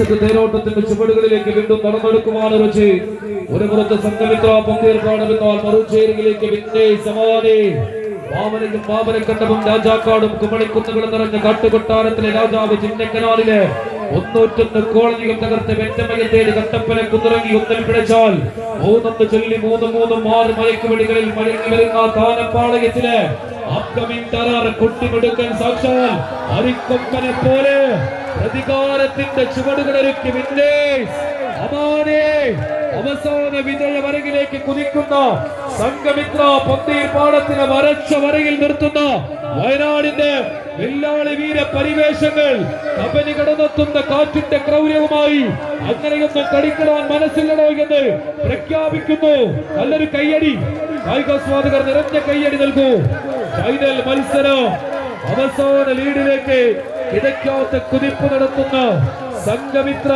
ദിവസത്തെ തേരോട്ടത്തിന്റെ ചുവടുകളിലേക്ക് വീണ്ടും നടന്നെടുക്കുവാൻ വെച്ച് ഒരു പുറത്ത് സംഘമിത്ര പന്തീർപ്പാടുമെന്നാൽ മറുചേരിയിലേക്ക് പിന്നെ സമാധി മാമനയും മാമനക്കണ്ടവും രാജാക്കാടും കുമളിക്കുന്നുകളും നിറഞ്ഞ കാട്ടുകൊട്ടാരത്തിലെ രാജാവ് ചിന്നക്കനാലിലെ 101 കോളനികൾ തകർത്ത് വെറ്റമയം തേടി കട്ടപ്പന കുന്നിറങ്ങി ഒന്നിൽ പിഴച്ചാൽ 3 ചൊല്ലി 3 6 മയക്കുവെടികളിൽ മടങ്ങി വരുന്ന താനപ്പാളയത്തിലെ കുട്ടിമെടുക്കൻ സാക്ഷാൽ അരിക്കൊമ്പനെ പോലെ പ്രതികാരത്തിന്റെ ചുവടുകളൊരുക്കി അവസാന വിജയ വരകിലേക്ക് കുതിക്കുന്ന സംഘമിത്ര പന്തീർ പാടത്തിന് വരച്ച വരയിൽ നിർത്തുന്ന വയനാടിന്റെ വെല്ലാളി വീര പരിവേഷങ്ങൾ കബനി കടന്നെത്തുന്ന കാറ്റിന്റെ ക്രൗര്യവുമായി അങ്ങനെയൊന്നും കളിക്കാൻ മനസ്സില്ലടോ എന്ന് പ്രഖ്യാപിക്കുന്നു. നല്ലൊരു കയ്യടി, കായികാസ്വാദകർ നിറഞ്ഞ കയ്യടി നൽകൂ. ഫൈനൽ മത്സരം അവസാന ലീഡിലേക്ക് കിടക്കാത്ത കുതിപ്പ് നടത്തുന്ന സംഘമിത്ര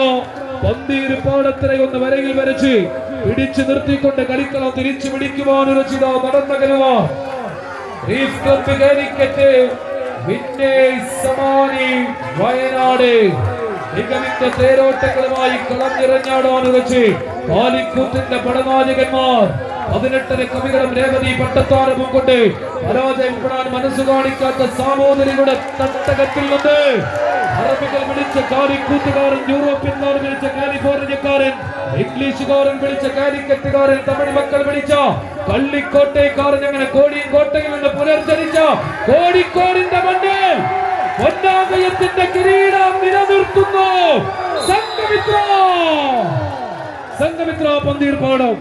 പന്തീർ പാടത്തിനെ ഒന്ന് വരയിൽ വരച്ച് പിടിച്ചു നിർത്തിക്കൊണ്ട് കളിക്കളം തിരിച്ചു പിടിക്കുവാൻ ഉറച്ചിത നടന്നകലുക വയനാട് മികവിന്റെ തേരോട്ടങ്ങളുമായി കളഞ്ഞിറഞ്ഞാടാൻ ഉറച്ച് കാലിക്കൂത്തിന്റെ പടനായകന്മാർ 18 കവികളും രേവതി പട്ടത്താരവും കൊണ്ട് പരാജയപ്പെടാൻ മനസ്സു കാണിക്കാത്ത സാമൂതിരിയുടെ തട്ടകത്തിൽ നിന്ന് അറബികൾ വിളിച്ച കാലിക്കൂത്തുകാരൻ, യൂറോപ്യന്മാർ വിളിച്ച കാലിഫോർണിയക്കാരൻ, ഇംഗ്ലീഷുകാരൻ വിളിച്ച കാലിക്കറ്റുകാരൻ, തമിഴ് മക്കൾ വിളിച്ച കള്ളിക്കോട്ടയക്കാരൻ, അങ്ങനെ കോടിയും കോട്ടയിൽ നിന്ന് പുനർജനിച്ച കോഴിക്കോടിന്റെ മണ്ണിൽ പൊന്നാമയത്തിന്റെ കിരീടം നിലനിർത്തുന്നു സംഘമിത്ര പന്തീർ പാടം.